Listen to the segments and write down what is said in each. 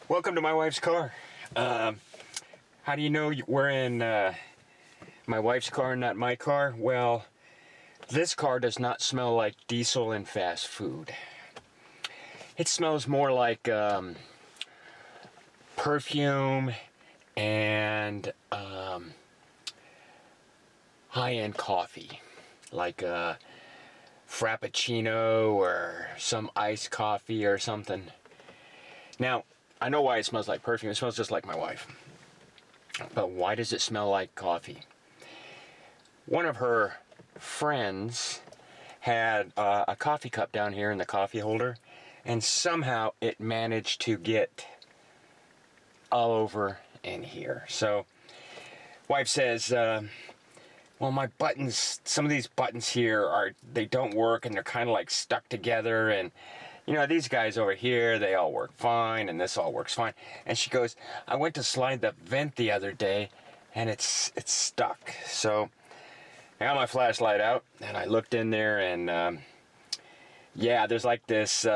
Welcome to my wife's car. How do you know we're in my wife's car and not my car? Well, this car does not smell like diesel and fast food. It smells more like perfume and high-end coffee, like a Frappuccino or some iced coffee or something. Now, I know why it smells like perfume. It smells just like my wife. But why does it smell like coffee? One of her friends had a coffee cup down here in the coffee holder, and somehow it managed to get all over in here. So, wife says, well, my buttons, some of these buttons here they don't work, and they're kind of like stuck together, and you know, these guys over here, they all work fine, and this all works fine. And she goes, I went to slide the vent the other day, and it's stuck. So I got my flashlight out, and I looked in there, and yeah, there's like this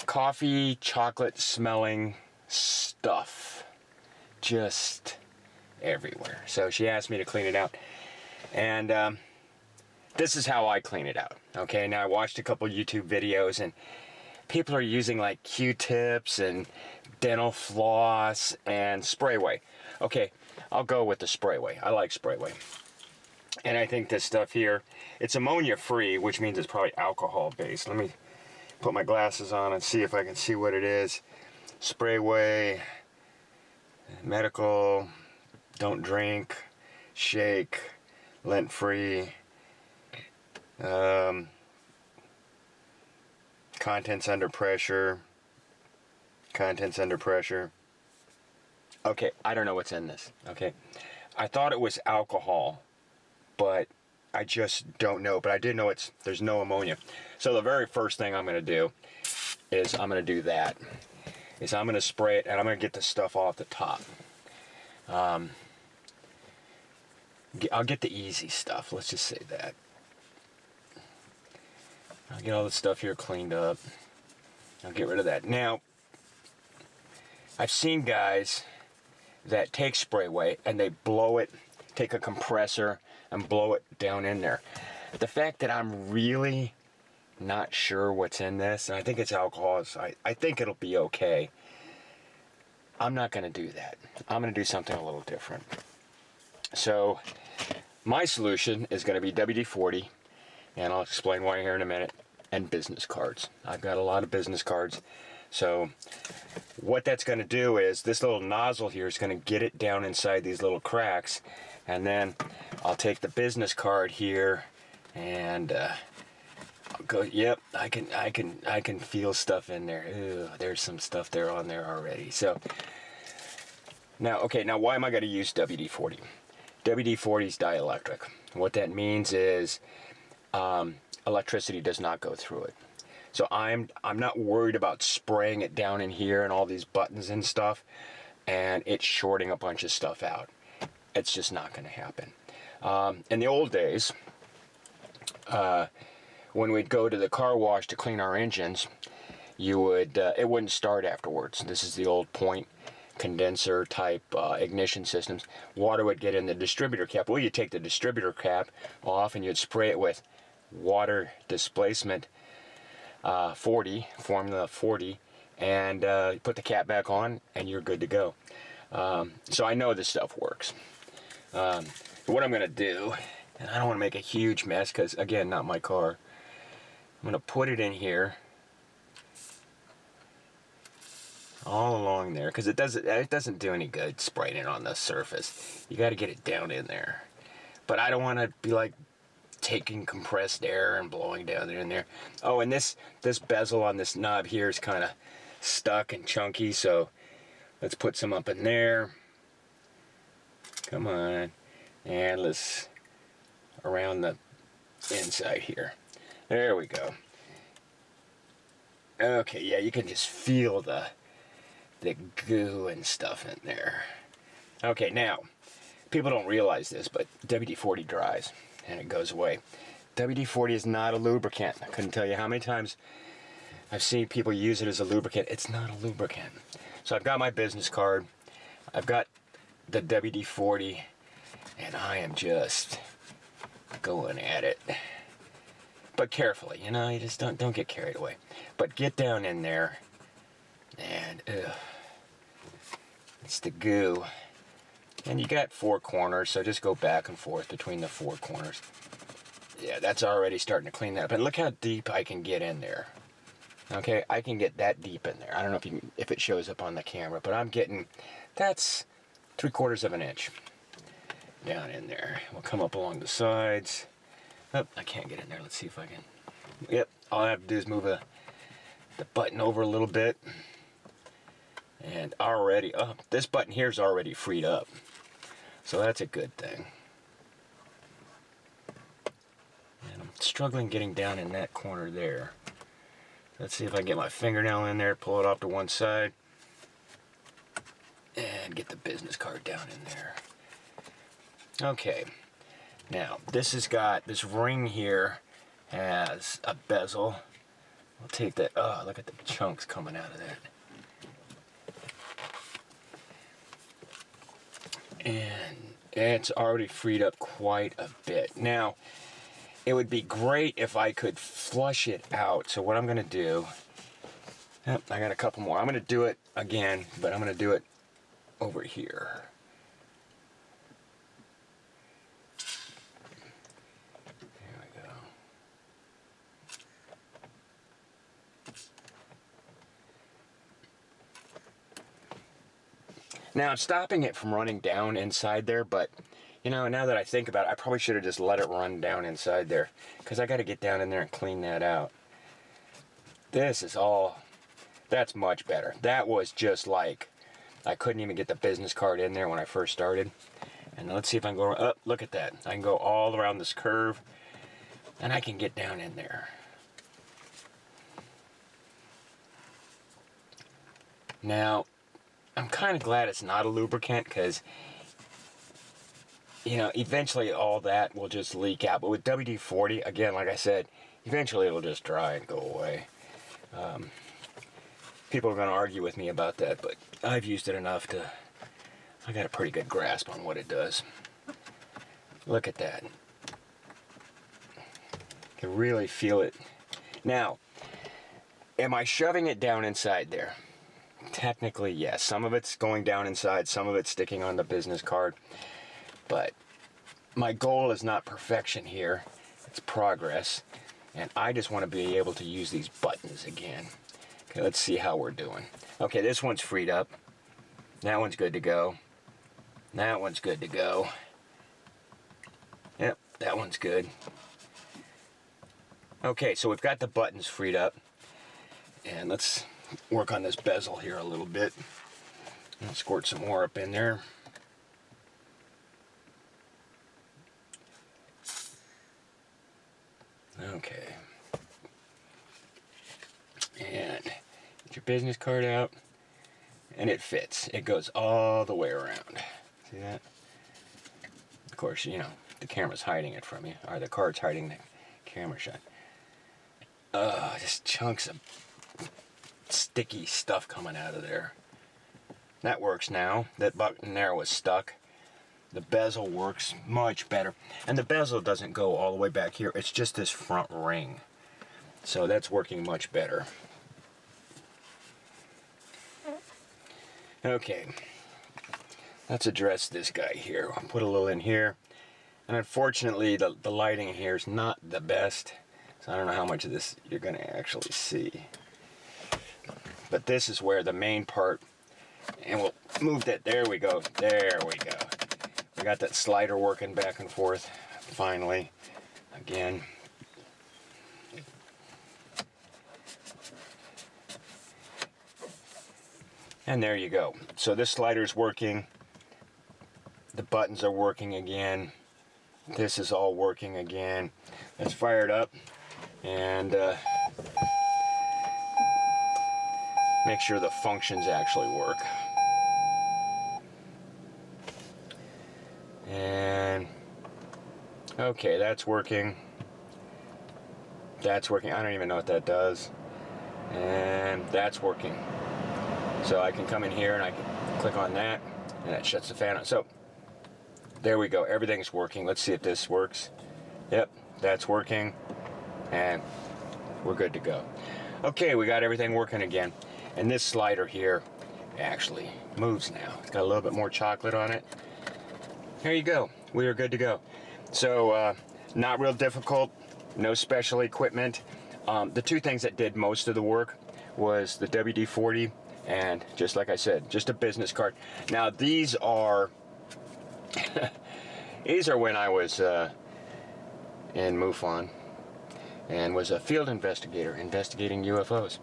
coffee, chocolate smelling stuff just everywhere. So she asked me to clean it out, and this is how I clean it out. Okay, now I watched a couple YouTube videos, and people are using like Q-tips and dental floss and Sprayway. Okay, I'll go with the Sprayway. I like Sprayway. And I think this stuff here, it's ammonia free, which means it's probably alcohol based. Let me put my glasses on and see if I can see what it is. Sprayway, medical, don't drink, shake, lint free. Contents under pressure. Contents under pressure. Okay, I don't know what's in this. Okay, I thought it was alcohol, but I just don't know. But I did know there's no ammonia. So the very first thing I'm going to do is I'm going to do that. Is I'm going to spray it, and I'm going to get the stuff off the top. I'll get the easy stuff. Let's just say that. I'll get all the stuff here cleaned up. I'll get rid of that. Now, I've seen guys that take Sprayway and they blow it, take a compressor and blow it down in there. The fact that I'm really not sure what's in this, and I think it's alcohol, so I think it'll be okay. I'm not going to do that. I'm going to do something a little different. So, my solution is going to be WD-40. And I'll explain why here in a minute, and business cards. I've got a lot of business cards. So what that's going to do is this little nozzle here is going to get it down inside these little cracks, and then I'll take the business card here and I'll go, yep, I can feel stuff in there. Ooh, there's some stuff there on there already. So now, okay, now why am I going to use WD-40? WD-40 is dielectric. What that means is electricity does not go through it. So I'm not worried about spraying it down in here and all these buttons and stuff and it's shorting a bunch of stuff out. It's just not going to happen. In the old days, when we'd go to the car wash to clean our engines, it wouldn't start afterwards. This is the old point condenser type ignition systems. Water would get in the distributor cap. Well, you take the distributor cap off and you'd spray it with water displacement 40, formula 40, and you put the cap back on and you're good to go. So I know this stuff works. What I'm going to do, and I don't want to make a huge mess because, again, not my car, I'm going to put it in here all along there, because it doesn't do any good spraying it on the surface. You got to get it down in there. But I don't want to be like taking compressed air and blowing down there in there. Oh, and this bezel on this knob here is kind of stuck and chunky, so let's put some up in there. Come on. And let's around the inside here. There we go. Okay, yeah, you can just feel the goo and stuff in there. Okay, now, people don't realize this, but WD-40 dries and it goes away. WD-40 is not a lubricant. I couldn't tell you how many times I've seen people use it as a lubricant. It's not a lubricant. So I've got my business card. I've got the WD-40, and I am just going at it. But carefully, you know, you just don't get carried away. But get down in there, and it's the goo. And you got 4 corners, so just go back and forth between the 4 corners. Yeah, that's already starting to clean that up. And look how deep I can get in there. Okay, I can get that deep in there. I don't know if it shows up on the camera, but I'm getting, that's 3/4 of an inch down in there. We'll come up along the sides. Oh, I can't get in there. Let's see if I can. Yep, all I have to do is move the button over a little bit. And already, oh, this button here is already freed up. So that's a good thing. And I'm struggling getting down in that corner there. Let's see if I can get my fingernail in there, pull it off to one side, and get the business card down in there. Okay. Now, this has got, this ring here has a bezel. We'll take that, oh, look at the chunks coming out of that. And it's already freed up quite a bit. Now, it would be great if I could flush it out. So what I'm going to do, oh, I got a couple more. I'm going to do it again, but I'm going to do it over here. Now, I'm stopping it from running down inside there, but, you know, now that I think about it, I probably should have just let it run down inside there, because I got to get down in there and clean that out. This is all, that's much better. That was just like, I couldn't even get the business card in there when I first started. And let's see if I can go, oh, look at that. I can go all around this curve, and I can get down in there. Now, I'm kind of glad it's not a lubricant, because, you know, eventually all that will just leak out. But with WD-40, again, like I said, eventually it'll just dry and go away. People are going to argue with me about that, but I've used it enough to, I got a pretty good grasp on what it does. Look at that. You can really feel it. Now, am I shoving it down inside there? Technically, yes. Some of it's going down inside, some of it's sticking on the business card. But my goal is not perfection here, it's progress. And I just want to be able to use these buttons again. Okay, let's see how we're doing. Okay, this one's freed up. That one's good to go. That one's good to go. Yep, that one's good. Okay, so we've got the buttons freed up. And let's work on this bezel here a little bit. I'll squirt some more up in there. Okay. And get your business card out. And it fits. It goes all the way around. See that? Of course, you know, the camera's hiding it from you. Or the card's hiding the camera shot. Just chunks of sticky stuff coming out of there. That works now. That button there was stuck. The bezel works much better. And the bezel doesn't go all the way back here. It's just this front ring. So that's working much better. Okay. Let's address this guy here. I'll put a little in here. And unfortunately, the lighting here is not the best. So I don't know how much of this you're going to actually see. But this is where the main part, and we'll move that, there we go, there we go. We got that slider working back and forth, finally, again. And there you go. So this slider's working, the buttons are working again, this is all working again. Let's fire it up, and make sure the functions actually work. And okay, that's working. That's working. I don't even know what that does. and that's working. So I can come in here and I can click on that, and that shuts the fan on. So there we go, everything's working. Let's see if this works. Yep, that's working, and we're good to go. Okay, we got everything working again. And this slider here actually moves now. It's got a little bit more chocolate on it. There you go, we are good to go. So not real difficult, no special equipment. The two things that did most of the work was the WD-40 and, just like I said, just a business card. Now these are these are when I was in MUFON and was a field investigator investigating UFOs.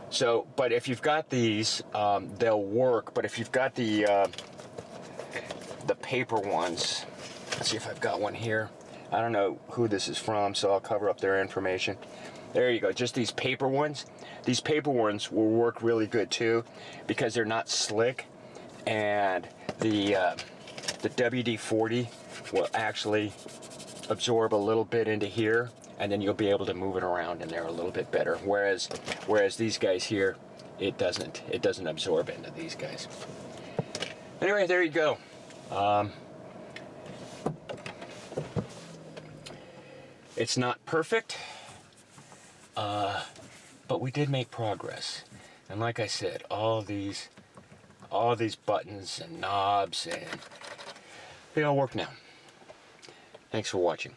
So, but if you've got these, they'll work. But if you've got the paper ones, let's see if I've got one here. I don't know who this is from, so I'll cover up their information. There you go, just these paper ones. These paper ones will work really good too, because they're not slick, and the WD-40 will actually absorb a little bit into here, and then you'll be able to move it around in there a little bit better. Whereas these guys here, it doesn't absorb into these guys. Anyway, there you go. It's not perfect, but we did make progress. And like I said, all these buttons and knobs, and they all work now. Thanks for watching.